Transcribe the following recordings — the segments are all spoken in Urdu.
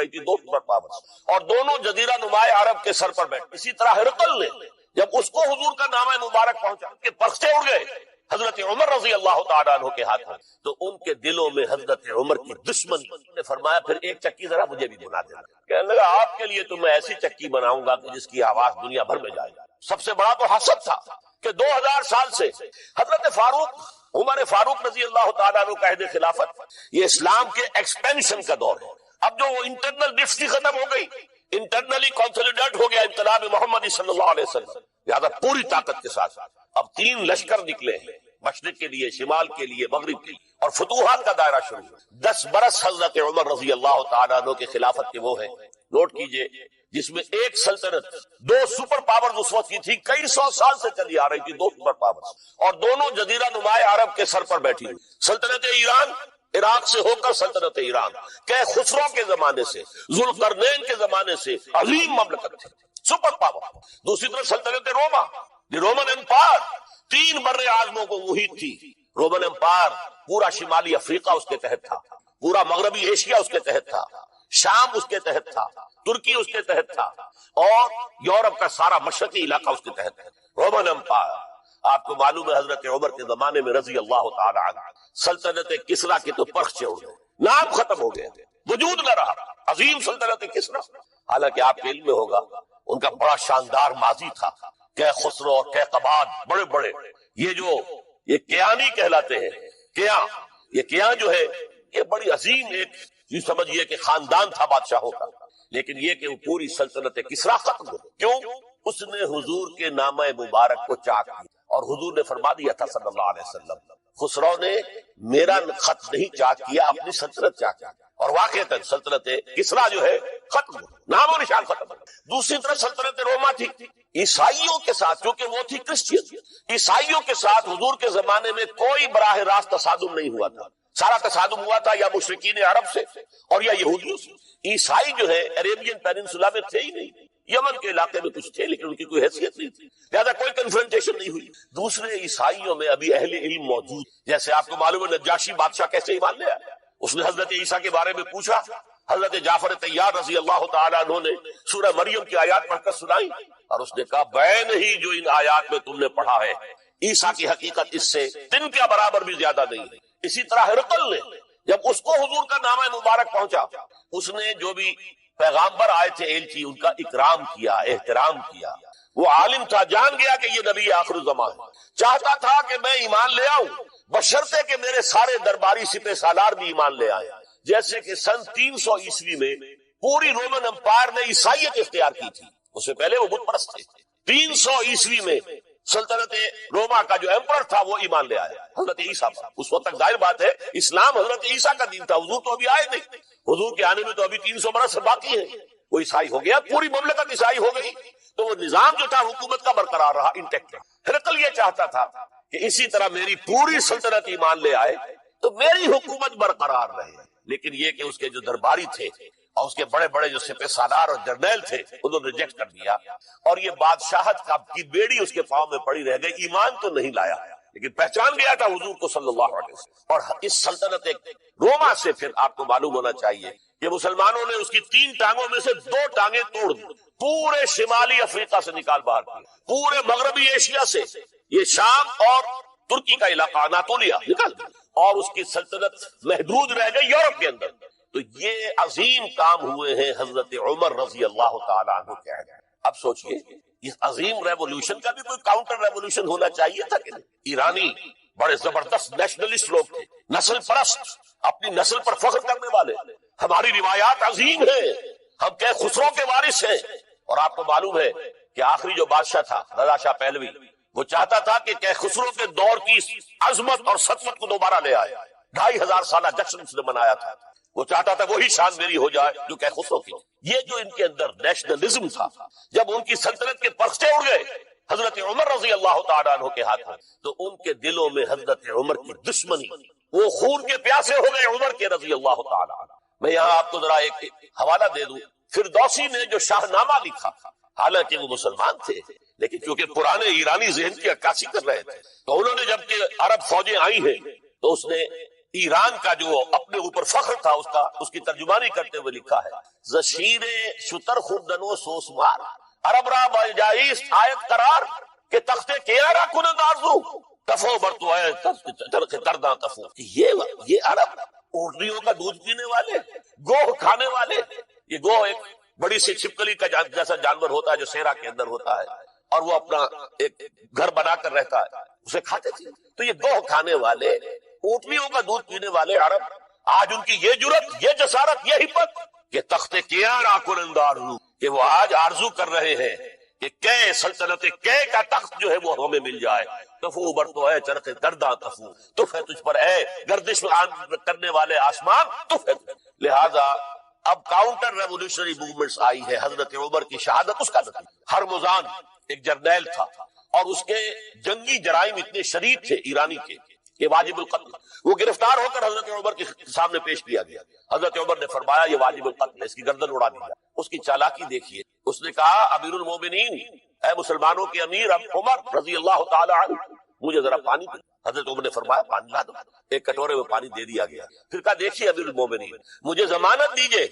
رہی تھی دو سپر پاورز، اور دونوں جزیرہ نما عرب کے سر پر بیٹھے۔ اسی طرح ہرقل نے جب اس کو حضور کا نامہ مبارک پہنچا کہ پرختے اڑ گئے حضرت عمر رضی اللہ تعالیٰ عنہ کے ہاتھ میں، تو ان کے دلوں میں حضرت عمر کی دشمنی نے فرمایا پھر ایک چکی ذرا مجھے بھی بنا دینا۔ کہنے لگا آپ کے لیے تو میں ایسی چکی بناؤں گا کہ جس کی آواز دنیا بھر میں جائے گا۔ سب سے بڑا تو حسد تھا کہ 2000 سال سے حضرت عمر فاروق رضی اللہ تعالیٰ عنہ کا عہد خلافت، یہ اسلام کے ایکسپینشن کا دور ہے۔ اب جو وہ انٹرنل ڈفٹی ختم ہو گئی، انٹرنلی کنسولیڈیٹ ہو گیا انقلاب محمدی صلی اللہ علیہ وسلم، لہٰذا پوری طاقت کے ساتھ اب 3 لشکر نکلے ہیں، مشرق کے لیے، شمال کے لیے، مغرب کے لیے، اور فتوحات کا دائرہ شروع ہے۔ 10 برس حضرت عمر رضی اللہ تعالیٰ عنہ کے خلافت کے وہ ہیں، نوٹ کیجئے، جس میں ایک سلطنت 2 سپر پاورز اس وقت کی تھی، کئی 100 سال سے چلی آ رہی تھی 2 سپر پاورز، اور دونوں جزیرہ نما عرب کے سر پر بیٹھی ہوئی۔ سلطنت ایران، عراق سے ہو کر سلطنت ایران، کہ خسرو کے زمانے سے، ذوالقرنین کے زمانے سے عظیم مملکت تھی، سپر پاور۔ دوسری طرف سلطنت روما، دی رومن امپائر، 3 بر اعظموں کو محیط تھی۔ رومن امپائر پورا شمالی افریقہ اس کے تحت تھا، پورا مغربی ایشیا اس کے تحت تھا، شام اس کے تحت تھا، ترکی اس کے تحت تھا، اور یورپ کا سارا مشرقی علاقہ اس کے تحت ہے۔ رومن امپائر، آپ کو معلوم ہے حضرت عمر کے زمانے میں رضی اللہ تعالی عنہ سلطنت کسریٰ کی تو پرخچے اڑ گئے، نام ختم ہو گئے، وجود نہ رہا عظیم سلطنت کسریٰ۔ حالانکہ آپ کے علم میں ہوگا ان کا بڑا شاندار ماضی تھا، کہ خسرو اور کیقباد، بڑے بڑے یہ کیانی کہلاتے ہیں۔ یہ کیان جو ہے یہ بڑی عظیم ایک سمجھیے کہ خاندان تھا بادشاہوں کا، لیکن یہ کہ وہ پوری سلطنت کسریٰ ختم ہو۔ کیوں؟ اس نے حضور کے نامہ مبارک کو چاک کیا، اور حضور نے فرما دیا تھا صلی اللہ علیہ وسلم، خسرو نے میرا خط نہیں چاک کیا، اپنی سلطنت چاک کیا، اور واقعتاً سلطنت کسریٰ جو ہے ختم ہو، نام و نشان ختم ہو۔ دوسری طرف سلطنت روما تھی، عیسائیوں کے ساتھ، کیونکہ وہ تھی کرسچین، عیسائیوں کے ساتھ حضور کے زمانے میں کوئی براہ راست تصادم نہیں ہوا تھا، سارا تصادم ہوا تھا یا مشرکین عرب سے اور یا یہودیوں سے۔ عیسائی جو ہے عربین پیننسولا میں تھے ہی نہیں، یمن کے علاقے میں کچھ تھے لیکن ان کی کوئی حیثیت نہیں تھی، لہذا کوئی کنفرنٹیشن نہیں ہوئی۔ دوسرے عیسائیوں میں ابھی اہل علم موجود، جیسے آپ کو معلوم ہے نجاشی بادشاہ کیسے ایمان لے آیا، اس نے حضرت عیسیٰ کے بارے میں پوچھا، حضرت جعفر طیار رضی اللہ تعالیٰ عنہ نے سورہ مریم کی آیات پڑھ کر سنائی، اور اس نے کہا بین ہی جو ان آیات میں تم نے پڑھا ہے، عیسیٰ کی حقیقت اس سے 3 کے برابر بھی زیادہ نہیں ہے۔ اسی طرح ہرقل نے جب اس کو حضور کا نامہ مبارک پہنچا، اس نے جو بھی پیغامبر آئے تھے ایلچی، ان کا اکرام کیا، احترام کیا۔ وہ عالم تھا، جان گیا کہ یہ نبی آخر الزمان ہے، چاہتا تھا کہ میں ایمان لے آؤں بشرطے کہ میرے سارے درباری سپہ سالار بھی ایمان لے آئے۔ جیسے کہ سن 300 عیسوی میں پوری رومن امپائر نے عیسائیت اختیار کی تھی، اس سے پہلے وہ بت پرست تھے۔ 300 عیسوی میں سلطنت روما کا جو ایمپرر تھا وہ ایمان لے آیا حضرت عیسیٰ پر۔ اس وقت تک ظاہر بات ہے اسلام حضرت عیسیٰ کا دین تھا، حضور تو ابھی آئے نہیں، حضور کے آنے میں تو ابھی 300 برس باقی ہے۔ وہ عیسائی ہو گیا، پوری مملکت عیسائی ہو گئی، تو وہ نظام جو تھا حکومت کا برقرار رہا، انٹیکٹ۔ ہرقل یہ چاہتا تھا کہ اسی طرح میری پوری سلطنت ایمان لے آئے تو میری حکومت برقرار رہے، لیکن یہ کہ اس کے جو درباری تھے اور اس کے بڑے بڑے جو سپہ سالار اور جرنیل تھے انہوں نے ریجیکٹ کر دیا، اور یہ بادشاہت کی بیڑی اس کے پاؤں میں پڑی رہ گئی۔ ایمان تو نہیں لایا لیکن پہچان گیا تھا حضور کو صلی اللہ علیہ وسلم۔ اور اس سلطنت روما سے پھر آپ کو معلوم ہونا چاہیے کہ مسلمانوں نے اس کی 3 ٹانگوں میں سے 2 ٹانگیں توڑ دی، پورے شمالی افریقہ سے نکال باہر کیا، پورے مغربی ایشیا سے، یہ شام اور ترکی کا علاقہ اناطولیہ نکال دیا، اور اس کی سلطنت محدود رہ گئی یورپ کے اندر۔ تو یہ عظیم کام ہوئے ہیں حضرت عمر رضی اللہ تعالیٰ عنہ کے عہد۔ اب سوچئے اس عظیم ریولوشن کا بھی کوئی کاؤنٹر ریولوشن ہونا چاہیے تھا کہ نہیں؟ ایرانی بڑے زبردست نیشنلسٹ لوگ تھے، نسل پرست، اپنی نسل پر فخر کرنے والے، ہماری روایات عظیم ہیں، ہم کہ خسرو کے وارث ہیں۔ اور آپ کو معلوم ہے کہ آخری جو بادشاہ تھا رضا شاہ پہلوی، وہ چاہتا تھا کہ خسرو کے دور کی عظمت اور سطوت کو دوبارہ لے آئے، 2500 سالہ جشن اس نے منایا تھا، وہ چاہتا تھا وہی شان میری ہو جائے جو کہ خسرو کی۔ یہ جو ان کے اندر نیشنلزم تھا، جب ان کی سلطنت کے پرخچے اڑ گئے حضرت عمر رضی اللہ تعالیٰ عنہ کے ہاتھ میں، تو ان کے دلوں میں حضرت عمر کی دشمنی، وہ خون کے پیاسے ہو گئے عمر کے رضی اللہ تعالیٰ عنہ۔ میں یہاں آپ کو ذرا ایک حوالہ دے دوں، فردوسی نے جو شاہ نامہ لکھا، حالانکہ وہ مسلمان تھے لیکن چونکہ پرانے ایرانی ذہن کی عکاسی کر رہے تھے، تو انہوں نے جب کہ عرب فوجیں آئی ہیں تو اس نے ایران کا جو اپنے اوپر فخر تھا اس کی ترجمانی کرتے ہوئے لکھا ہے زشیر شتر خوردنو سوسمار عرب را بجائیس آیت قرار کہ تختے کیا را کنند آرزو تفو برتو ہے ترک ترداں تفو. یہ عرب اونٹنیوں کا دودھ پینے والے، گوہ کھانے والے. یہ گوہ ایک بڑی سی چھپکلی کا جیسا جانور ہوتا ہے جو صحرا کے اندر ہوتا ہے اور وہ اپنا ایک گھر بنا کر رہتا ہے، اسے کھاتے تھے. تو یہ گوہ کھانے والے، اونٹنیوں کا دودھ پینے والے عرب، آج ان کی یہ جرت، یہ جسارت، یہ ہمت کہ تختے کیا را کنند آرزو، کہ وہ آج آرزو کر رہے ہیں کہ کئے سلطنت کئے کا تخت جو ہے وہ ہمیں مل جائے. تفو برتو ہے چرخ درداں تفو، تف ہے تجھ پر اے گردش کرنے والے آسمان، تف ہے. لہذا اب کاؤنٹر ریولیوشنری موومنٹس آئی ہے. حضرت عمر کی شہادت اس کا نتیجہ. ہرمزان ایک جرنیل تھا اور اس کے جنگی جرائم اتنے شدید تھے ایرانی کے کہ واجب القتل. وہ گرفتار ہو کر حضرت عمر کے سامنے پیش کیا گیا. حضرت عمر نے فرمایا یہ واجب القتل ہے، اس کی گردن اڑا دی جائے. اس کی چالاکی دیکھیے. اس نے کہا امیر المومنین، اے مسلمانوں کے امیر عمر رضی اللہ تعالی عنہ، مجھے ذرا پانی پی. حضرت عمر نے فرمایا پانی لا دو. ایک کٹورے میں پانی دے دیا گیا. پھر کہا دیکھیے امیر المومنین، مجھے ضمانت دیجئے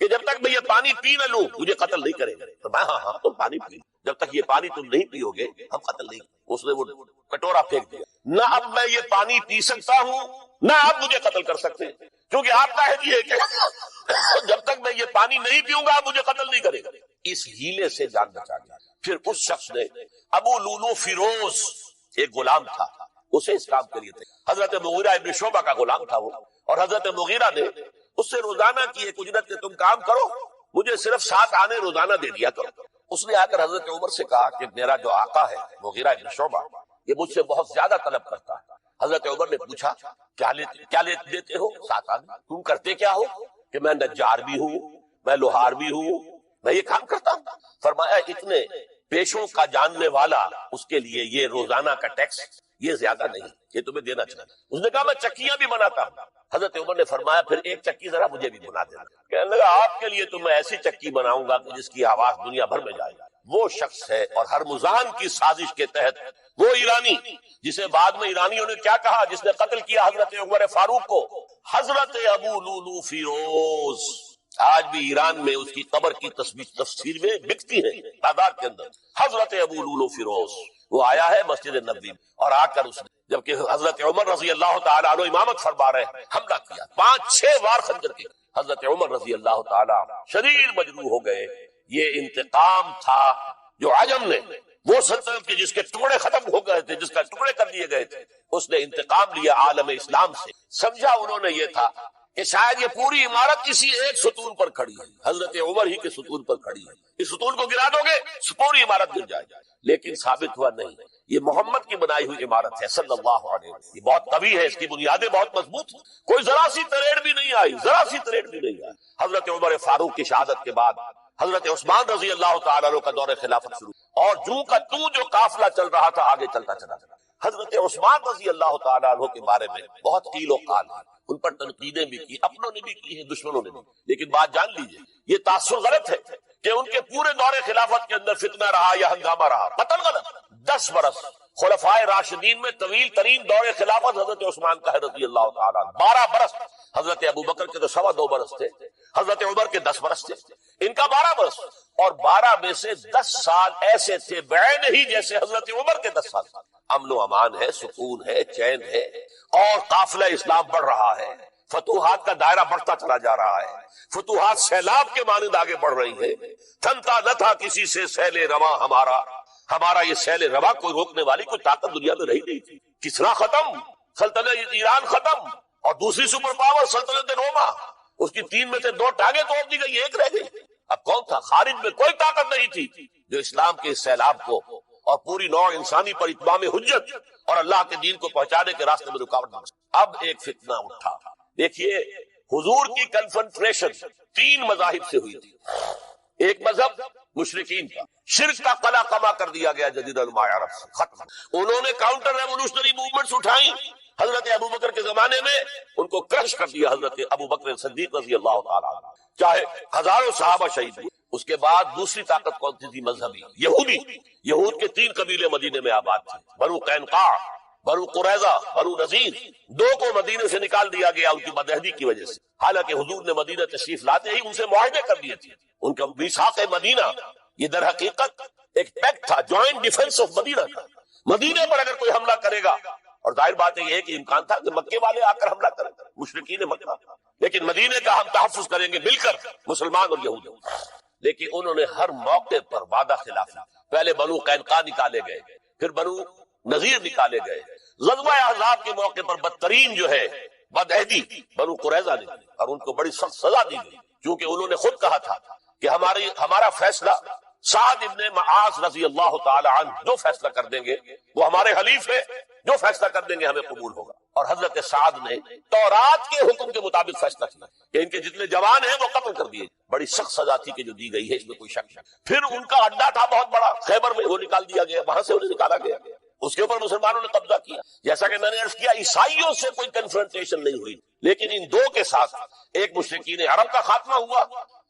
کہ جب تک میں یہ پانی پی نہ لوں مجھے قتل نہیں کرے گا. فرمایا ہاں تم پانی پی، جب تک یہ پانی تم نہیں پیو گے ہم قتل نہیں. اس نے وہ کٹورا پھینک دیا. نہ اب میں یہ پانی پی سکتا ہوں نہ آپ مجھے قتل کر سکتے، کیونکہ آپ کا ہے کہ جب تک میں یہ پانی نہیں پیوں گا آپ مجھے قتل نہیں کرے گا. اس ہیلے سے جان بچا گیا. پھر اس شخص نے ابو لولو فیروز، ایک غلام تھا، اسے اس کام کے لیے تھے. حضرت مغیرہ ابن شعبہ کا غلام تھا وہ، اور حضرت مغیرہ نے اس سے روزانہ کی ایک اجرت کہ تم کام کرو، مجھے صرف 7 آنے روزانہ دے دیا کرو. اس نے آ کر حضرت عمر سے کہا کہ میرا جو آقا ہے مغیرہ ابن شعبہ یہ مجھ سے بہت زیادہ طلب کرتا ہے. حضرت عمر نے پوچھا کیا دیتے ہو؟ 7 آنے. تم کرتے کیا ہو؟ کہ میں نجار بھی ہوں، میں لوہار بھی ہوں، میں یہ کام کرتا ہوں. فرمایا اتنے پیشوں کا جاننے والا اس کے لیے یہ روزانہ کا ٹیکس یہ زیادہ نہیں، یہ تمہیں دینا چاہیے. اس نے کہا میں چکیاں بھی بناتا ہوں. حضرت عمر نے فرمایا پھر ایک چکی ذرا مجھے بھی بنا دینا. کہنے لگا آپ کے لیے تو میں ایسی چکی بناؤں گا کہ جس کی آواز دنیا بھر میں جائے گا. وہ شخص ہے اور ہرمزان کی سازش کے تحت وہ ایرانی جسے بعد میں ایرانیوں نے کیا کہا، جس نے قتل کیا حضرت عمر فاروق کو، حضرت ابو لولو فیروز. آج بھی ایران میں اس کی قبر کی تفسیر میں بکتی ہے تعداد کے اندر. حضرت ابو لولو فیروز وہ آیا ہے مسجد نبوی اور آ کر اس نے جبکہ حضرت عمر رضی اللہ تعالیٰ عنہ امامت فرما رہے ہیں حملہ کیا. 5-6 وار خنجر کے. حضرت عمر رضی اللہ تعالیٰ شدید مجروح ہو گئے. یہ انتقام تھا جو عجم نے، وہ سلطنت کے جس کے ٹکڑے ختم ہو گئے تھے، جس کا ٹکڑے کر دیے گئے تھے، اس نے انتقام لیا عالم اسلام سے. سمجھا انہوں نے یہ تھا کہ شاید یہ پوری عمارت کسی ایک ستون پر کھڑی ہے، حضرت عمر ہی کے ستون پر کھڑی ہے. اس ستون کو گرا دو گے پوری عمارت گر جائے. لیکن ثابت ہوا نہیں، یہ محمد کی بنائی ہوئی عمارت ہے صلی اللہ علیہ وسلم. یہ بہت قوی ہے، اس کی بنیادیں بہت مضبوط ہیں، کوئی ذرا سی تریڑ بھی نہیں آئی، ذرا سی تریڑ بھی نہیں آئی. حضرت عمر فاروق کی شہادت کے بعد حضرت عثمان رضی اللہ تعالیٰ عنہ کا دور خلافت شروع، اور جو قافلہ چل رہا تھا آگے چلتا چلا. حضرت عثمان رضی اللہ تعالیٰ عنہ کے بارے میں بہت قیل و قال ہے، ان پر تنقیدیں بھی کی، اپنوں نے بھی کی ہیں، دشمنوں نے بھی. لیکن بات جان لیجئے یہ تاثر غلط ہے کہ ان کے پورے دور خلافت کے اندر فتنہ رہا یا ہنگامہ رہا. قتل غلط. 10 برس خلفائے راشدین میں طویل ترین دور خلافت حضرت عثمان کا ہے رضی اللہ تعالیٰ. 12 برس حضرت ابو بکر کے تو 2.25 برس تھے، حضرت عمر کے 10 برس تھے، ان کا 12 برس. اور 12 میں سے 10 سال ایسے تھے بعین ہی جیسے حضرت عمر کے 10 سال. امن و امان ہے، سکون ہے، چین ہے، اور قافلہ اسلام بڑھ رہا ہے. فتوحات کا دائرہ بڑھتا چلا جا رہا ہے. فتوحات سیلاب کے مانند آگے بڑھ رہی ہے. تھنتا نہ تھا کسی سے سیل رواں ہمارا یہ سیل رواں کوئی روکنے والی کوئی طاقت دنیا میں رہی نہیں تھی. کسرا ختم، سلطنت ایران ختم، اور دوسری سپر پاور سلطنت روما، اس کی 3 میں سے 2 ٹانگیں توڑ دی گئی، 1 رہ گئی. اب کون تھا؟ خارج میں کوئی طاقت نہیں تھی جو اسلام کے اس سیلاب کو اور پوری نوع انسانی پر اتمام حجت اور اللہ کے دین کو پہنچانے کے راستے میں رکاوٹ بن. اب ایک فتنہ اٹھا. دیکھیے حضور کی کنفرنٹریشن 3 مذاہب سے ہوئی تھی. ایک مذہب مشرکین کا، شرک کا قلع قما کر دیا گیا جزیرہ نما عرب سے، ختم. انہوں نے کاؤنٹر ریولوشنری موومنٹس اٹھائیں. حضرت ابو بکر کے زمانے میں ان کو کرش کر دیا حضرت ابو بکر صدیق رضی اللہ تعالیٰ عنہ، چاہے ہزاروں صحابہ شہید ہوئے. اس کے بعد دوسری طاقت کون سی تھی؟ مذہبی یہودی. یہود کے 3 قبیلے مدینے میں آباد تھے، بنو قینقاع، بنو قریظہ، بنو نذیر، 2 کو مدینے سے نکال دیا گیا ان کی بدعہدی کی وجہ سے، حالانکہ حضور نے مدینہ تشریف لاتے ہی ان سے معاہدے کر دیے تھے۔ ان کا میثاق مدینہ یہ در حقیقت ایک پیکٹ تھا، جوائنٹ ڈیفنس آف مدینہ کا۔ مدینے پر اگر کوئی حملہ کرے گا، اور ظاہر بات یہ ہے کہ امکان تھا کہ مکے والے آ کر حملہ کریں، مشرکین مکہ، لیکن مدینے کا ہم تحفظ کریں گے مل کر، مسلمان اور یہود۔ لیکن انہوں نے ہر موقع پر وعدہ خلاف، پہلے بنو قینقاع نکالے گئے، پھر بنو نذیر نکالے گئے، غزوہ احزاب کے موقع پر بدترین جو ہے بدعہدی بنو قریظہ نے، اور ان کو بڑی سخت سزا دی گئی، کیونکہ انہوں نے خود کہا تھا کہ ہمارا فیصلہ سعد ابن معاذ رضی اللہ تعالی عنہ جو فیصلہ کر دیں گے وہ ہمارے حلیف ہے، جو فیصلہ کر دیں گے ہمیں قبول ہوگا۔ اور حضرت سعد نے تورات کے حکم کے مطابق فیصلہ کیا کہ ان کے جتنے جوان ہیں وہ قتل کر دیے۔ بڑی سخت سزا تھی کہ جو دی گئی ہے، اس میں کوئی شک نہیں۔ پھر ان کا اڈا تھا بہت بڑا خیبر میں، وہ نکال دیا گیا، وہاں سے انہیں نکالا گیا، اس کے اوپر مسلمانوں نے قبضہ کیا۔ جیسا کہ میں نے عرض کیا، عیسائیوں سے کوئی کنفرنٹیشن نہیں ہوئی، لیکن ان 2 کے ساتھ ایک مشرکین عرب کا خاتمہ ہوا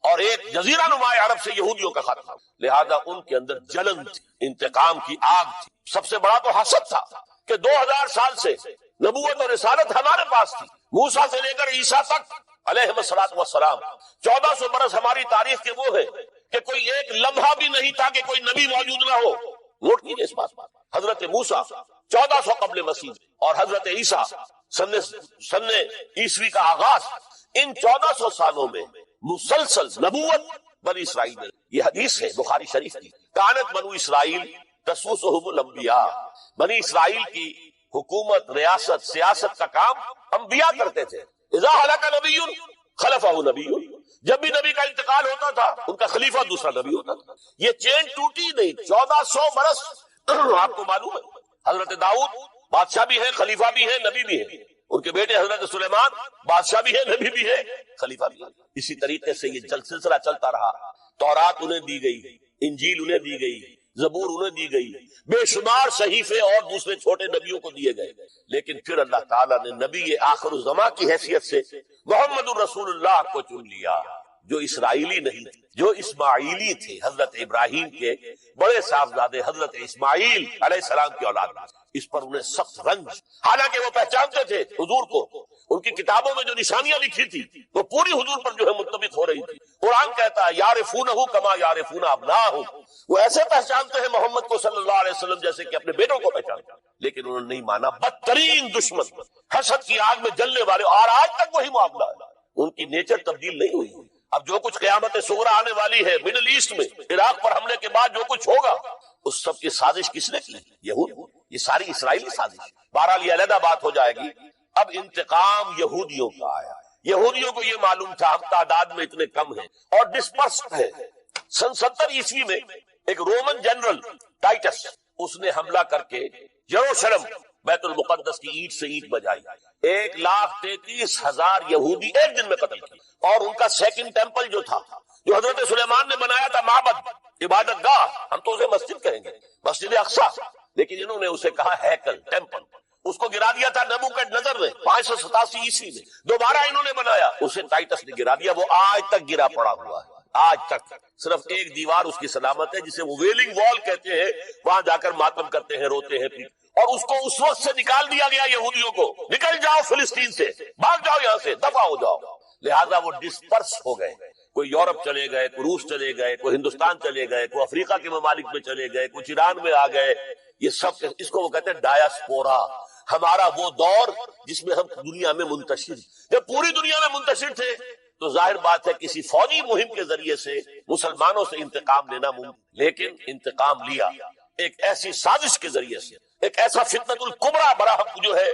اور ایک جزیرہ نما عرب سے یہودیوں کا خاتمہ، لہذا ان کے اندر جلن تھی، انتقام کی آگ تھی۔ سب سے بڑا تو حسد تھا کہ 2000 سال سے نبوت اور رسالت ہمارے پاس تھی، موسیٰ سے لے کر عیسیٰ تک علیہ الصلوۃ والسلام، 1400 برس ہماری تاریخ کے وہ ہے کہ کوئی ایک لمحہ بھی نہیں تھا کہ کوئی نبی موجود نہ ہو۔ نوٹ کیجئے اس بات، حضرت موسیٰ 1400 قبل مسیح اور حضرت عیسیٰ سن عیسوی کا آغاز، ان 1400 سالوں میں مسلسل نبوت بنی اسرائیل میں، یہ حدیث ہے بخاری شریف کی، کانت بنو اسرائیل تسوسہم الانبیاء، بنی اسرائیل کی حکومت، ریاست، سیاست کا کام انبیاء کرتے تھے۔ اذا ہلک نبی خلفہ نبی، جب بھی نبی کا انتقال ہوتا تھا ان کا خلیفہ دوسرا نبی ہوتا تھا۔ یہ چین ٹوٹی نہیں، 1400 برس آپ کو معلوم ہے حضرت داؤد بادشاہ بھی ہے، خلیفہ بھی ہے، نبی بھی ہے، ان کے بیٹے حضرت سلیمان بادشاہ بھی ہے، نبی بھی ہے، خلیفہ بھی ہے۔ اسی طریقے سے یہ سلسلہ چلتا رہا، تورات انہیں دی گئی، انجیل انہیں دی گئی، زبور انہیں دی گئی، بے شمار صحیفے اور دوسرے چھوٹے نبیوں کو دیے گئے، لیکن پھر اللہ تعالیٰ نے نبی آخر الزماں کی حیثیت سے محمد الرسول اللہ کو چن لیا، جو اسرائیلی نہیں تھے، جو اسماعیلی تھے، حضرت ابراہیم کے بڑے صاحبزادے حضرت اسماعیل علیہ السلام کی اولاد۔ اس پر انہیں سخت رنج، حالانکہ وہ پہچانتے تھے حضور کو، ان کی کتابوں میں جو نشانیاں لکھی تھی وہ پوری حضور پر جو ہے منطبق ہو رہی تھی۔ قرآن کہتا ہے یعرفونہ کما یعرفون ابناءہم، وہ ایسے پہچانتے ہیں محمد کو صلی اللہ علیہ وسلم جیسے کہ اپنے بیٹوں کو پہچانتے ہیں، لیکن انہوں نے نہیں مانا۔ بدترین دشمن، حسد کی آگ میں جلنے والے، اور آج تک وہی معاملہ ہے، ان کی نیچر تبدیل نہیں ہوئی۔ اب جو کچھ قیامت صغریٰ آنے والی ہے مڈل ایسٹ میں، عراق پر حملے کے بعد جو کچھ ہوگا، اس سب کی سازش کس نے کی؟ یہود، یہ ساری اسرائیلی سازش۔ بہرحال یہ علیحدہ بات ہو جائے گی۔ اب انتقام یہودیوں کا آیا، یہودیوں کو یہ معلوم تھا ہم تعداد میں اتنے کم ہیں اور ڈسپرسڈ ہیں۔ سن 70 عیسوی میں ایک رومن جنرل ٹائٹس، اس نے حملہ کر کے یروشلم بیت المقدس کی اینٹ سے اینٹ بجائی، 1,33,000 یہودی ایک دن میں قتل کی، اور ان کا سیکنڈ ٹیمپل جو تھا، جو حضرت سلیمان نے بنایا تھا، معبد، عبادت گاہ، ہم تو اسے مسجد کہیں گے، مسجد اقصیٰ، لیکن انہوں نے اسے کہا ہیکل، ٹیمپل، اس کو گرا دیا تھا نبوکڈنیزر نے 587 عیسوی میں، دوبارہ انہوں نے بنایا، اسے ٹائٹس نے گرا دیا، وہ آج تک گرا پڑا ہوا ہے، آج تک صرف ایک دیوار اس کی سلامت ہے جسے وہ ویلنگ وال کہتے ہیں، وہاں جا کر ماتم کرتے ہیں، روتے ہیں، اور اس کو اس وقت سے نکال دیا گیا یہودیوں کو، نکل جاؤ فلسطین سے، بھاگ جاؤ یہاں سے، دفع ہو جاؤ۔ لہذا وہ ڈسپرس ہو گئے، کوئی یورپ چلے گئے، کوئی روس چلے گئے، کوئی ہندوستان چلے گئے، کوئی افریقہ کے ممالک میں چلے گئے، کچھ ایران میں آ گئے، یہ سب، اس کو وہ کہتے ہیں ڈایاسپورا، ہمارا وہ دور جس میں ہم دنیا میں منتشر، جب پوری دنیا میں منتشر تھے تو ظاہر بات ہے کسی فوجی مہم کے ذریعے سے مسلمانوں سے انتقام لینا ممکن، لیکن انتقام لیا ایک ایسی سازش کے ذریعے سے، ایک ایسا فتنۃ الکبریٰ براہم جو ہے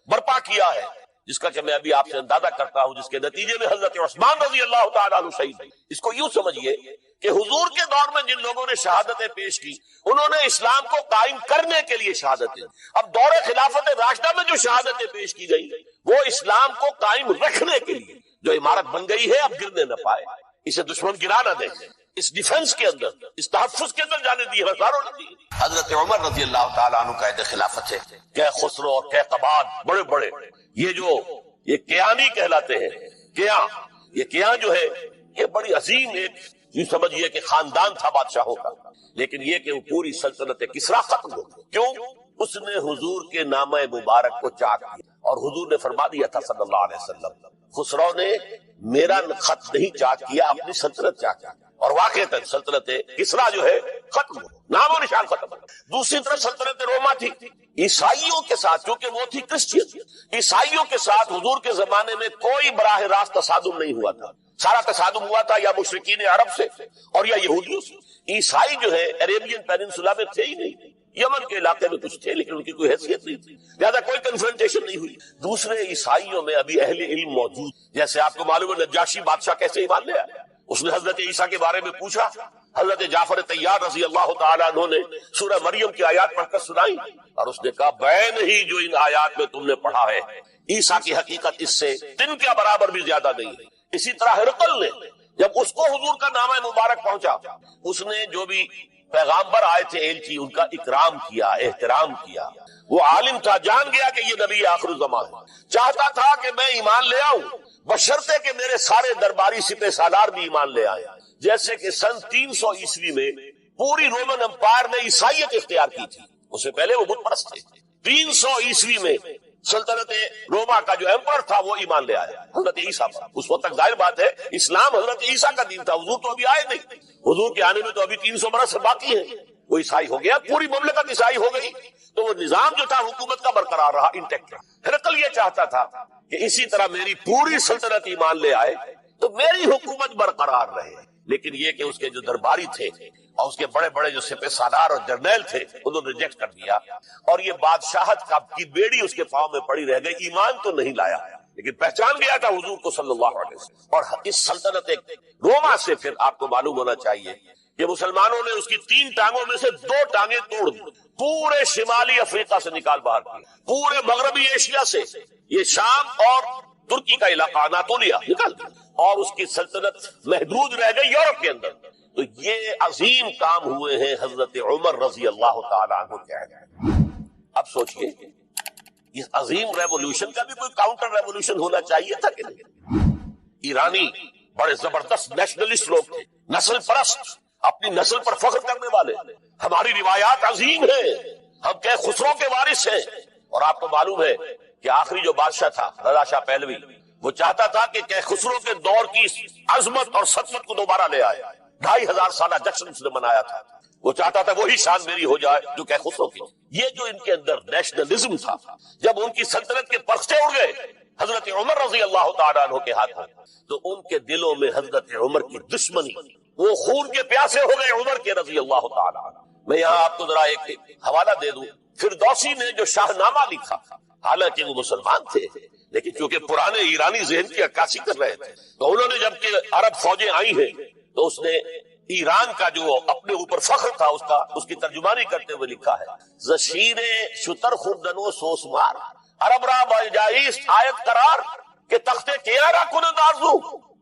برپا کیا ہے، جس کا کہ میں ابھی آپ سے اندازہ کرتا ہوں، جس کے نتیجے میں حضرت عثمان رضی اللہ تعالیٰ عنہ شہید ہوئے۔ اس کو یوں سمجھیے کہ حضور کے دور میں جن لوگوں نے شہادتیں پیش کی، انہوں نے اسلام کو قائم کرنے کے لیے شہادتیں، اب دور خلافت راشدہ میں جو شہادتیں پیش کی گئی وہ اسلام کو قائم رکھنے کے لیے، جو عمارت بن گئی ہے اب گرنے نہ پائے، اسے دشمن گرا نہ دے، اس ڈیفنس کے اندر، اس تحفظ کے اندر جانے دی ہزاروں نے دی۔ حضرت عمر رضی اللہ تعالیٰ عنہ قائد خلافت ہے، کہ خسرو اور کہ قباد، بڑے بڑے یہ کیانی کہلاتے ہیں، یہ کیاں جو ہے یہ بڑی عظیم ایک یوں سمجھیے کہ خاندان تھا بادشاہوں کا، لیکن یہ کہ وہ پوری سلطنت کسریٰ ختم ہو گئی۔ کیوں؟ اس نے حضور کے نامہ مبارک کو چاک کیا اور حضور نے فرما دیا تھا صلی اللہ علیہ وسلم خسرو نے میرا خط نہیں چاک کیا، اپنی سلطنت چاک کیا، اور واقعتاً سلطنت کسرا جو ہے ختم ہو، نام و نشان ختم ہو۔ دوسری طرف سلطنت روما تھی، عیسائیوں کے ساتھ، کیونکہ وہ تھی کرسچین، عیسائیوں کے ساتھ حضور کے زمانے میں کوئی براہ راست تصادم نہیں ہوا تھا، سارا تصادم ہوا تھا یا مشرکین عرب سے اور یا یہودیوں سے۔ عیسائی جو ہے عربین پیننسولا میں تھے ہی نہیں، یمن کے علاقے میں کچھ تھے لیکن ان کی کوئی حیثیت نہیں تھی، لہذا کوئی کنفرنٹیشن نہیں ہوئی۔ دوسرے عیسائیوں میں ابھی اہل علم موجود، جیسے آپ کو معلوم ہے نجاشی بادشاہ کیسے ایمان لے آیا، اس نے حضرت عیسیٰ کے بارے میں پوچھا، حضرت جعفر طیار رضی اللہ تعالیٰ عنہ نے سورہ مریم کی آیات پڑھ کر سنائی اور اس نے کہا بین ہی جو ان آیات میں تم نے پڑھا ہے عیسیٰ کی حقیقت اس سے دن کے برابر بھی زیادہ نہیں ہے۔ اسی طرح ہرقل نے جب اس کو حضور کا نامہ مبارک پہنچا، اس نے جو بھی پیغامبر آئے تھے ایلچی ان کا اکرام کیا، احترام کیا، وہ عالم تھا، جان گیا کہ یہ نبی آخر الزمان ہے، چاہتا تھا کہ میں ایمان لے آؤں بشرطے کہ میرے سارے درباری سپہ سالار بھی ایمان لے آئے۔ جیسے کہ سن 300 عیسوی میں پوری رومن امپائر نے عیسائیت اختیار کی تھی، اس سے پہلے وہ بت پرست تھے، 300 عیسوی میں سلطنت روما کا جو ایمپرر تھا وہ ایمان لے آیا حضرت عیسیٰ پر۔ اس وقت تک ظاہر بات ہے اسلام حضرت عیسیٰ کا دین تھا، حضور تو ابھی آئے نہیں، حضور کے آنے میں تو ابھی 300 برس باقی ہے، وہ عیسائی ہو گیا، پوری مملکت عیسائی ہو گئی، تو وہ نظام جو تھا حکومت کا برقرار رہا، انٹیکٹ رہا۔ ہرقل یہ چاہتا تھا کہ اسی طرح میری پوری سلطنت ایمان لے آئے تو میری حکومت برقرار رہے، لیکن یہ کہ اس کے جو درباری تھے اور اس کے بڑے بڑے جو سپہ سالار اور جرنیل تھے انہوں نے ریجیکٹ کر دیا، اور یہ بادشاہت کی بیڑی اس کے پاؤں میں پڑی رہ گئی، ایمان تو نہیں لایا لیکن پہچان گیا تھا حضور کو صلی اللہ علیہ وسلم۔ اور اس سلطنت روما سے پھر آپ کو معلوم ہونا چاہیے کہ مسلمانوں نے اس کی 3 ٹانگوں میں سے 2 ٹانگیں توڑ دی، پورے شمالی افریقہ سے نکال باہر کی، پورے مغربی ایشیا سے، یہ شام اور ترکی کا علاقہ اناطولیہ نکال دیا، اور اس کی سلطنت محدود رہ گئی یورپ کے اندر۔ تو یہ عظیم کام ہوئے ہیں حضرت عمر رضی اللہ تعالیٰ عنہ کے عہد میں۔ اب سوچئے اس عظیم ریولوشن کا بھی کوئی کاؤنٹر ریولوشن ہونا چاہیے تھا کہ نہیں؟ ایرانی بڑے زبردست نیشنلسٹ لوگ تھے، نسل پرست، اپنی نسل پر فخر کرنے والے، ہماری روایات عظیم ہیں، ہم کہ خسرو کے وارث ہیں، اور آپ کو معلوم ہے کہ آخری جو بادشاہ تھا رضا شاہ پہلوی، وہ چاہتا تھا کہ خسرو کے دور کی عظمت اور سطوت کو دوبارہ لے آئے، 2500 سالہ جشن اس نے منایا تھا، وہ چاہتا تھا وہی شان میری ہو جائے جو کہ خسرو کی۔ یہ جو ان کے اندر نیشنلزم تھا، جب ان کی سلطنت کے پرچے اڑ گئے حضرت عمر رضی اللہ تعالیٰ عنہ کے ہاتھوں، تو ان کے دلوں میں حضرت عمر کی دشمنی، وہ خون کے پیاسے ہو گئے عمر کے رضی اللہ تعالیٰ عنہ۔ میں یہاں آپ کو ذرا ایک حوالہ دے دوں، فردوسی نے جو شاہ نامہ لکھا، حالانکہ وہ مسلمان تھے لیکن چونکہ پرانے ایرانی ذہن کی عکاسی کر رہے تھے، تو انہوں نے جب کہ عرب فوجیں آئی ہیں تو اس نے ایران کا جو اپنے اوپر فخر تھا اس کی ترجمانی کرتے ہوئے لکھا ہے، زشیر شتر خوردن و سوسمار عرب را باجائیست آیت قرار کہ تخت کیارا کنند آرزو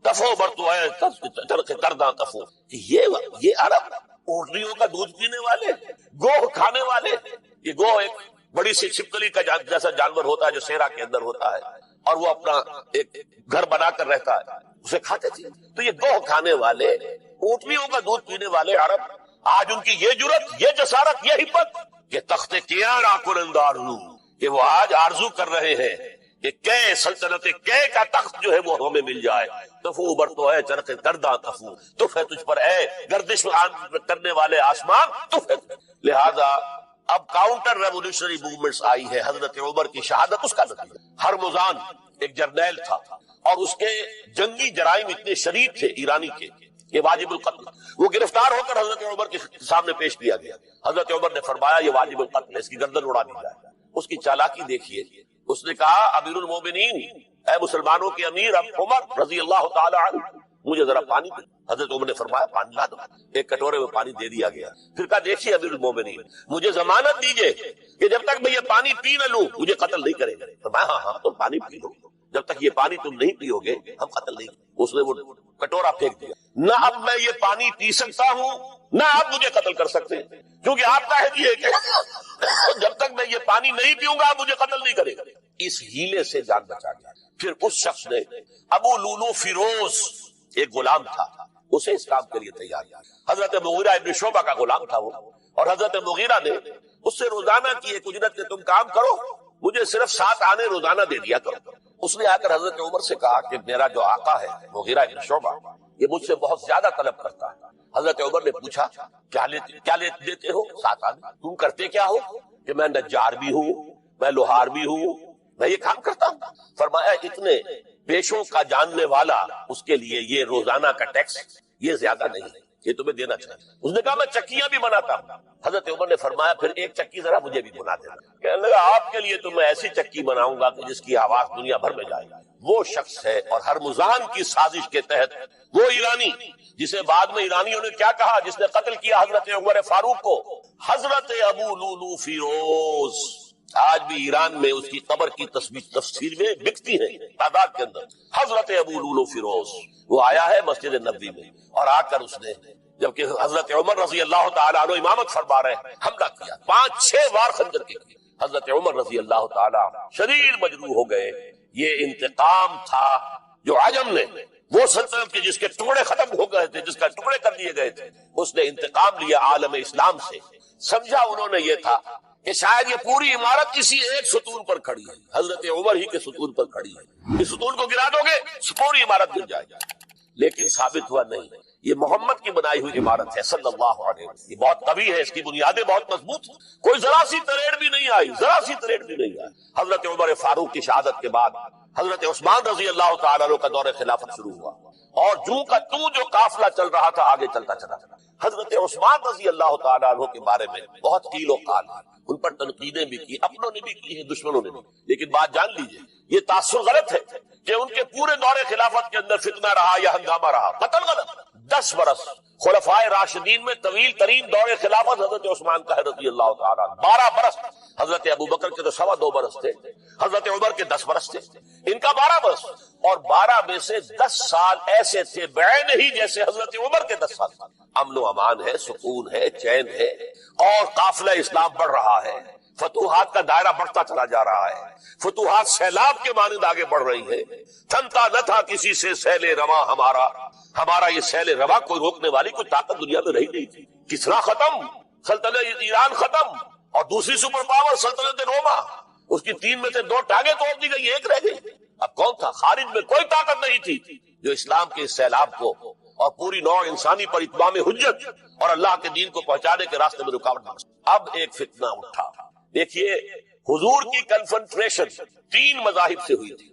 تفو برتو ہے ترک کرداں تفو۔ یہ عرب اونٹنیوں کا دودھ پینے والے، گوہ کھانے والے، یہ گوہ ایک بڑی سی چھپکلی کا جیسا جانور ہوتا ہے جو صحرا کے اندر ہوتا ہے، اور وہ اپنا ایک گھر بنا کر رہتا ہے، اسے کھاتے تھے۔ تو یہ گوہ کھانے والے، اونٹنیوں کا دودھ پینے والے عرب، آج ان کی یہ جرت، یہ جسارت، یہ ہمت کہ تخت کیارا کنند آرزو، کہ وہ آج آرزو کر رہے ہیں کہ کہ سلطنت کہ کا تخت جو ہے وہ ہمیں مل جائے۔ تفو اوبر تو ہے چرخ کرداں تفو، تف ہے تجھ پر اے گردش کرنے والے آسمان، تف ہے۔ لہذا اب کاؤنٹر ریولوشنری موومنٹس آئی ہے، حضرت عمر کی شہادت اس کا نتیجہ۔ ہرمزان ایک جرنیل تھا اور اس کے جنگی جرائم اتنے شدید تھے ایرانی کے کہ واجب القتل، وہ گرفتار ہو کر حضرت عمر کے سامنے پیش کیا گیا۔ حضرت عمر نے فرمایا یہ واجب القتل ہے، اس کی گردن اڑا دی جائے۔ اس کی چالاکی دیکھیے، اس نے کہا امیر المومنین، اے مسلمانوں کے امیر عمر رضی اللہ تعالی عنہ، مجھے ذرا پانی دے۔ حضرت عمر نے فرمایا پانی لا دو، ایک کٹورے میں پانی دے دیا گیا۔ پھر کہا دیکھیے امیر المومنین، مجھے ضمانت دیجئے کہ جب تک میں یہ پانی پی نہ لوں مجھے قتل نہیں کرے گا۔ فرمایا ہاں ہاں تم پانی پی لو، جب تک یہ پانی تم نہیں پیو گے ہم قتل نہیں کریں۔ اس نے وہ کٹورا پھینک دیا، نہ اب میں یہ پانی پی سکتا ہوں نہ آپ مجھے قتل کر سکتے، کیونکہ آپ کا ہے کہ جب تک میں یہ پانی نہیں پیوں گا آپ مجھے قتل نہیں کرے گا۔ اس ہیلے سے جان بچا گیا۔ پھر اس شخص نے ابو لولو فیروز، ایک غلام تھا، اسے اس کام کے لیے تیار کیا۔ حضرت مغیرہ ابن شعبہ کا غلام تھا وہ، اور حضرت مغیرہ نے اس سے روزانہ کی ایک اجرت کے تم کام کرو، مجھے صرف 7 آنے روزانہ دے دیا کرو۔ اس نے آ کر حضرت عمر سے کہا کہ میرا جو آقا ہے مغیرہ بن شعبہ یہ مجھ سے بہت زیادہ طلب کرتا ہے۔ حضرت عمر نے پوچھا کیا دیتے ہو؟ 7 آنے۔ تم کرتے کیا ہو؟ کہ میں نجار بھی ہوں، میں لوہار بھی ہوں، میں یہ کام کرتا ہوں۔ فرمایا اتنے پیشوں کا جاننے والا اس کے لیے یہ روزانہ کا ٹیکس یہ زیادہ نہیں ہے، یہ تمہیں دینا چاہیے۔ اس نے کہا میں چکیاں بھی بناتا ہوں۔ حضرت عمر نے فرمایا پھر ایک چکی ذرا مجھے بھی بنا دینا۔ کہنے لگا آپ کے لیے تو میں ایسی چکی بناؤں گا کہ جس کی آواز دنیا بھر میں جائے گا۔ وہ شخص ہے اور ہرمزان کی سازش کے تحت وہ ایرانی جسے بعد میں ایرانیوں نے کیا کہا، جس نے قتل کیا حضرت عمر فاروق کو، حضرت ابو لولو فیروز۔ آج بھی ایران میں اس کی قبر کی تفسیر میں بکتی ہے تعداد کے اندر، حضرت ابو لولو فیروز۔ وہ آیا ہے مسجد نبوی میں اور آ کر اس نے جبکہ حضرت عمر رضی اللہ تعالیٰ عنہ امامت فرما رہے ہیں حملہ کیا، 5-6 وار خنجر کے کیے۔ حضرت عمر رضی اللہ تعالیٰ شدید مجروح ہو گئے۔ یہ انتقام تھا جو عجم نے، وہ سلطنت کے جس کے ٹکڑے ختم ہو گئے تھے، جس کا ٹکڑے کر دیے گئے تھے، اس نے انتقام لیا عالم اسلام سے۔ سمجھا انہوں نے یہ تھا کہ شاید یہ پوری عمارت کسی ایک ستون پر کھڑی ہے، حضرت عمر ہی کے ستون پر کھڑی ہے، اس ستون کو گرا دو گے پوری عمارت گر جائے گی۔ لیکن ثابت ہوا نہیں، یہ محمد کی بنائی ہوئی عمارت ہے صلی اللہ علیہ وسلم، یہ بہت قوی ہے، اس کی بنیادیں بہت مضبوط ہیں، کوئی ذرا سی تریڑ بھی نہیں آئی، ذرا سی تریڑ بھی نہیں آئی۔ حضرت عمر فاروق کی شہادت کے بعد حضرت عثمان رضی اللہ تعالیٰ عنہ کا دور خلافت شروع ہوا، اور جو قافلہ چل رہا تھا آگے چلتا چلا۔ حضرت عثمان رضی اللہ تعالیٰ عنہ کے بارے میں بہت قیل و قال ہے، ان پر تنقیدیں بھی کی، اپنوں نے بھی کی ہیں، دشمنوں نے بھی۔ لیکن بات جان لیجئے، یہ تاثر غلط ہے کہ ان کے پورے دور خلافت کے اندر فتنہ رہا یا ہنگامہ رہا، قتل غلط۔ 10 برس خلفائے راشدین میں طویل ترین دور خلافت حضرت عثمان کا ہے رضی اللہ تعالیٰ عنہ۔ 12 برس حضرت ابو بکر کے تو 2.25 برس تھے، حضرت عمر کے 10 برس تھے، ان کا 12 برس، اور 12 میں سے 10 سال ایسے تھے بعین ہی جیسے حضرت عمر کے 10 سال۔ امن و امان ہے، سکون ہے، چین ہے، اور قافلہ اسلام بڑھ رہا ہے، فتوحات کا دائرہ بڑھتا چلا جا رہا ہے، فتوحات سیلاب کے مانند آگے بڑھ رہی ہے۔ تھمتا نہ تھا کسی سے سیل رواں ہمارا یہ سیل رواں، کوئی روکنے والی کوئی طاقت دنیا میں رہی نہیں تھی۔ کسرا ختم، سلطنت ایران ختم، اور دوسری سپر پاور سلطنت روما، اس کی 3 میں سے 2 ٹانگیں توڑ دی گئی، 1 رہ گئی۔ اب کون تھا؟ خارج میں کوئی طاقت نہیں تھی جو اسلام کے اس سیلاب کو اور پوری نوع انسانی پر اتمام حجت اور اللہ کے دین کو پہنچانے کے راستے میں رکاوٹ بن سکتی۔ اب ایک فتنہ اٹھا، دیکھیے حضور کی کنفرنٹریشن 3 مذاہب سے ہوئی تھی۔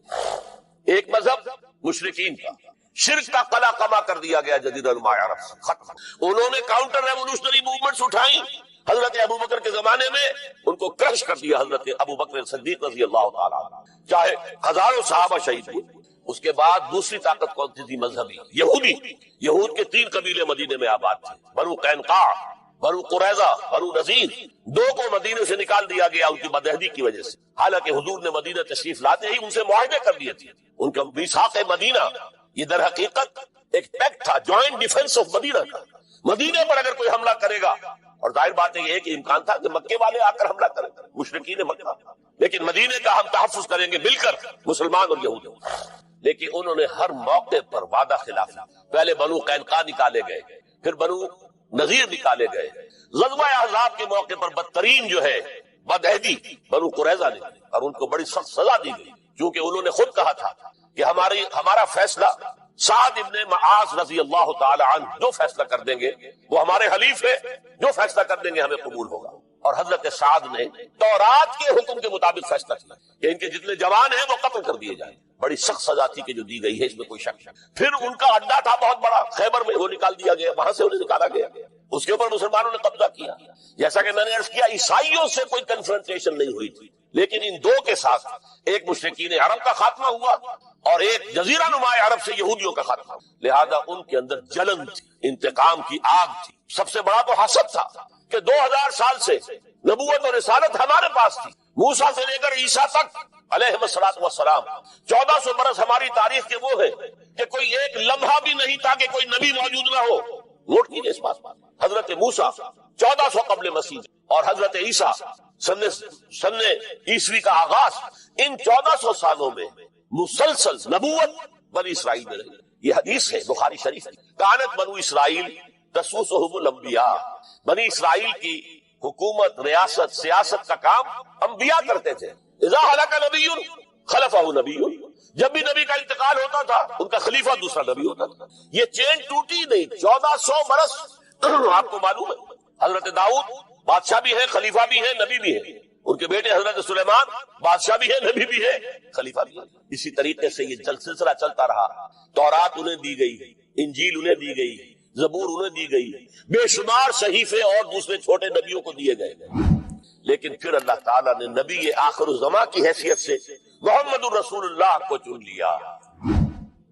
ایک مذہب مشرکین کا، شرک کا قلع قمع کر دیا گیا جزیرہ نما عرب سے، ختم۔ انہوں نے کاؤنٹر ریولوشنری موومنٹس اٹھائیں، حضرت ابو بکر کے زمانے میں ان کو کرش کر دیا حضرت ابو بکر صدیق رضی اللہ تعالیٰ عنہ، چاہے ہزاروں صحابہ شہید ہوئے۔ اس کے بعد دوسری طاقت کون سی تھی؟ مذہبی، یہودی۔ یہود کے 3 قبیلے مدینے میں آباد تھے، بنو قینقاع، بنو قریظہ، بنو نذیر۔ 2 کو مدینے سے نکال دیا گیا ان کی بدعہدی کی وجہ سے، حالانکہ حضور نے مدینہ تشریف لاتے ہی ان سے معاہدے کر دیے تھے۔ ان کا میثاق مدینہ یہ در حقیقت ایک پیکٹ تھا، جوائنٹ ڈیفنس آف مدینہ کا۔ مدینے پر اگر کوئی حملہ کرے گا، اور ظاہر بات ہے یہ کہ امکان تھا کہ مکے والے آ کر حملہ کریں، مشرکین مکہ، لیکن مدینے کا ہم تحفظ کریں گے مل کر، مسلمان اور یہود۔ لیکن انہوں نے ہر موقع پر وعدہ خلاف، پہلے بنو قینقاع نکالے گئے، پھر بنو نذیر نکالے گئے، غزوہ احزاب کے موقع پر بدترین جو ہے بدعہدی بنو قریظہ نے، اور ان کو بڑی سخت سزا دی گئی، کیونکہ انہوں نے خود کہا تھا کہ ہمارا فیصلہ سعد ابن معاذ رضی اللہ تعالی عنہ جو فیصلہ کر دیں گے وہ ہمارے حلیف ہے، جو فیصلہ کر دیں گے ہمیں قبول ہوگا۔ اور حضرت سعد نے تورات کے حکم کے مطابق فیصلہ کیا کہ ان کے جتنے جوان ہیں وہ قتل کر دیے جائیں۔ بڑی سخت سزا تھی کہ جو دی گئی ہے، اس میں کوئی شک نہیں۔ پھر ان کا اڈا تھا بہت بڑا خیبر میں، وہ نکال دیا گیا، وہاں سے انہیں نکالا گیا، اس کے اوپر مسلمانوں نے قبضہ کیا۔ جیسا کہ میں نے عرض کیا، عیسائیوں سے کوئی کنفرنٹیشن نہیں ہوئی تھی، لیکن ان 2 کے ساتھ ایک مشرکین عرب کا خاتمہ ہوا اور ایک جزیرہ نما عرب سے یہودیوں کا خاتمہ ہوا۔ لہذا ان کے اندر جلن تھی، انتقام کی آگ تھی۔ سب سے بڑا تو حسد تھا کہ 2000 سال سے نبوت اور رسالت ہمارے پاس تھی، موسیٰ سے لے کر عیسیٰ تک علیہ السلام، 1400 برس ہماری تاریخ کے وہ ہے کہ کوئی ایک لمحہ بھی نہیں تھا کہ کوئی نبی موجود نہ ہو۔ نوٹ کیجیے اس بات، حضرت موسیٰ 1400 قبل مسیح اور حضرت عیسیٰ سن عیسوی کا آغاز، ان 1400 سالوں میں مسلسل نبوت بنی اسرائیل میں رہی۔ یہ حدیث ہے بخاری شریف کی، کانت بنو اسرائیل تسوسہم الانبیاء، بنی اسرائیل کی حکومت، ریاست، سیاست کا کام انبیاء کرتے تھے. اذا ہلاک نبی خلفہ نبی، جب بھی نبی کا انتقال ہوتا تھا ان کا خلیفہ دوسرا نبی ہوتا تھا. یہ چین ٹوٹی نہیں. 1400 برس آپ کو معلوم ہے حضرت داؤد بادشاہ بھی ہے، خلیفہ بھی ہے، نبی بھی ہے. ان کے بیٹے حضرت سلیمان بادشاہ بھی ہے، نبی بھی ہے، خلیفہ بھی ہے. اسی طریقے سے یہ سلسلہ چلتا رہا. تورات انہیں دی گئی، انجیل انہیں دی گئی، زبور انہیں دی گئی، بے شمار صحیفے اور دوسرے چھوٹے نبیوں کو دیے گئے. لیکن پھر اللہ تعالیٰ نے نبی آخر الزماں کی حیثیت سے محمد الرسول اللہ کو چن لیا،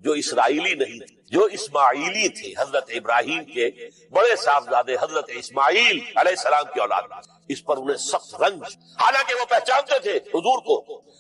جو اسرائیلی نہیں تھے، جو اسماعیلی تھے. حضرت ابراہیم کے بڑے صاحبزادے حضرت اسماعیل علیہ السلام کی اولاد. اس پر انہیں سخت رنج، حالانکہ وہ پہچانتے تھے حضور کو.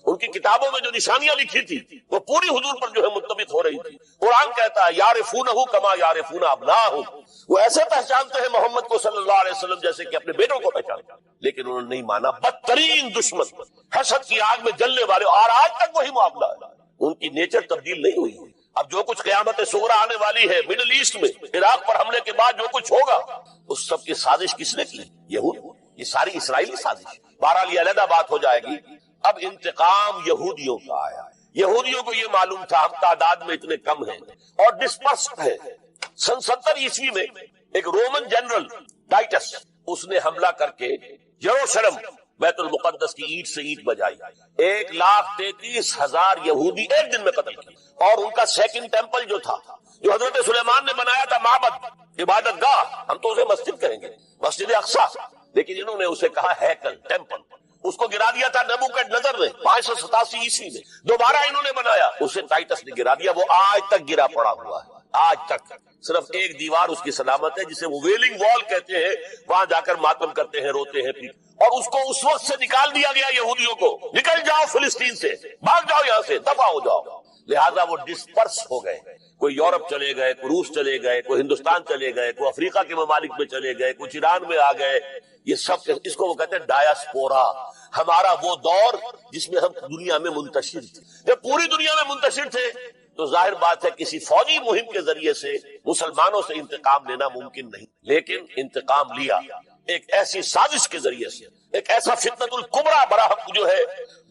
ان کی کتابوں میں جو نشانیاں لکھی تھی وہ پوری حضور پر جو ہے منطبق ہو رہی تھی. قرآن کہتا ہے یعرفونہ کما یعرفون ابناءہم، وہ ایسے پہچانتے ہیں محمد کو صلی اللہ علیہ وسلم جیسے کہ اپنے بیٹوں کو پہچانتے. لیکن انہوں نے نہیں مانا. بدترین دشمن، حسد کی آگ میں جلنے والے، اور آج تک وہی معاملہ ہے. ان کی نیچر تبدیل نہیں ہوئی. اب جو کچھ قیامت صغریٰ آنے والی ہے مڈل ایسٹ میں، عراق پر حملے کے بعد جو کچھ ہوگا، اس سب کی سازش کس نے کی؟ یہود. یہ ساری اسرائیلی سازش. بہرحال یہ علیحدہ بات ہو جائے گی. اب انتقام یہودیوں کا آیا. یہودیوں کو یہ معلوم تھا ہم تعداد میں اتنے کم ہیں اور ڈسپرسڈ ہیں. سن 70 عیسوی میں ایک رومن جنرل ٹائٹس، اس نے حملہ کر کے یروشلم بیت المقدس کی اینٹ سے اینٹ بجائی. 1,33,000 یہودی ایک دن میں قتل کی. اور ان کا سیکنڈ ٹیمپل جو تھا، جو حضرت سلیمان نے بنایا تھا، معبد، عبادت گاہ، ہم تو اسے مسجد کہیں گے، مسجد اقصیٰ، لیکن انہوں نے اسے کہا ہیکل، ٹیمپل. اس کو گرا دیا تھا نبوکڈنیزر نے 587 عیسوی میں. دوبارہ انہوں نے بنایا، اسے ٹائٹس نے گرا دیا. وہ آج تک گرا پڑا ہوا ہے. آج تک صرف ایک دیوار اس کی سلامت ہے جسے وہ ویلنگ وال کہتے ہیں. وہاں جا کر ماتم کرتے ہیں، روتے ہیں. اور اس کو اس وقت سے نکال دیا گیا یہودیوں کو، نکل جاؤ فلسطین سے، بھاگ جاؤ یہاں سے، دفع ہو جاؤ. لہذا وہ ڈسپرس ہو گئے. کوئی یورپ چلے گئے، کوئی روس چلے گئے، کوئی ہندوستان چلے گئے، کوئی افریقہ کے ممالک میں چلے گئے، کچھ ایران میں آ گئے. یہ سب اس کو وہ کہتے ہیں ڈایاسپورا. ہمارا وہ دور جس میں ہم دنیا میں منتشر تھے. جب پوری دنیا میں منتشر تھے تو ظاہر بات ہے کسی فوجی مہم کے ذریعے سے مسلمانوں سے انتقام لینا ممکن نہیں. لیکن انتقام لیا ایک ایسی سازش کے ذریعے سے. ایک ایسا فتنۃ الکبریٰ برحق جو ہے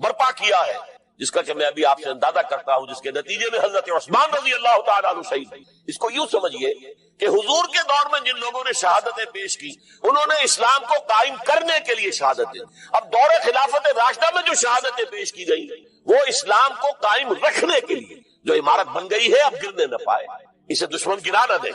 برپا کیا ہے، جس کا کہ میں ابھی آپ سے اندازہ کرتا ہوں، جس کے نتیجے میں حضرت عثمان رضی اللہ تعالیٰ عنہ شہید. اس کو یوں سمجھیے کہ حضور کے دور میں جن لوگوں نے شہادتیں پیش کی، انہوں نے اسلام کو قائم کرنے کے لیے شہادتیں. اب دور خلافت راشدہ میں جو شہادتیں پیش کی گئی وہ اسلام کو قائم رکھنے کے لیے. جو عمارت بن گئی ہے اب گرنے نہ پائے، اسے دشمن گرا نہ دے،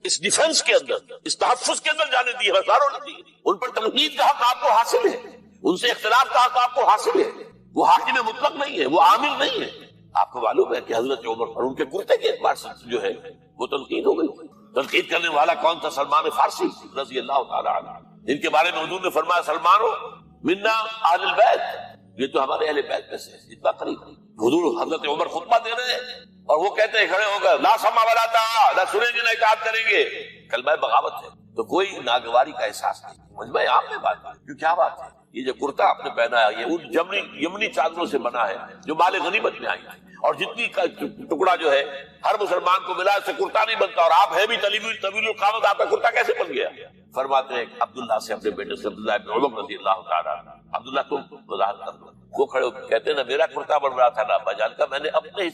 اس ڈیفنس کے اندر، اس تحفظ کے اندر جانے دیے. ہزاروں نے دی. ان پر تنقید کا حق آپ کو حاصل ہے، ان سے اختلاف کا حق آپ کو حاصل ہے. وہ حاکم مطلق نہیں ہے، وہ عامل نہیں ہے. آپ کو معلوم ہے کہ حضرت عمر فاروق کے کرتے کے اعتبار سے جو ہے وہ تنقید ہو گئی. تنقید کرنے والا کون تھا؟ سلمان فارسی رضی اللہ تعالیٰ عنہ، جن کے بارے میں حضور نے فرمایا سلمانو منا اہل البیت، یہ تو ہمارے اہل بیت میں سے اتنا قریب. حضور حضرت عمر خطبہ دے رہے ہیں اور وہ کہتے ہیں کھڑے ہو کر لا سمع ولا طاعہ، نہ سنیں گے نہ اطاعت کریں گے. کلمہ بغاوت ہے. تو کوئی ناگواری کا احساس نہیں. مجمع عام میں بات ہے. کیا بات ہے؟ یہ جو کرتا آپ نے پہنا ہے یہ ان یمنی چادروں سے بنا ہے جو مال غنیمت میں آئی ہے. اور جتنی ٹکڑا جو ہے ہر مسلمان کو ملا، اس سے کرتا نہیں بنتا. اور آپ ہے بھی طویل القامت، آپ کا کرتا کیسے بن گیا؟ فرماتے ہیں عبداللہ سے، اپنے بیٹے سے، عبداللہ ابن عمر رضی اللہ تعالیٰ عنہ، عبداللہ تم وضاحت کر دو. وہ کھڑے ہو کہتے ہیں نہ میرا کرتا بن رہا تھا نہ ابا جان کا، میں نے اپنے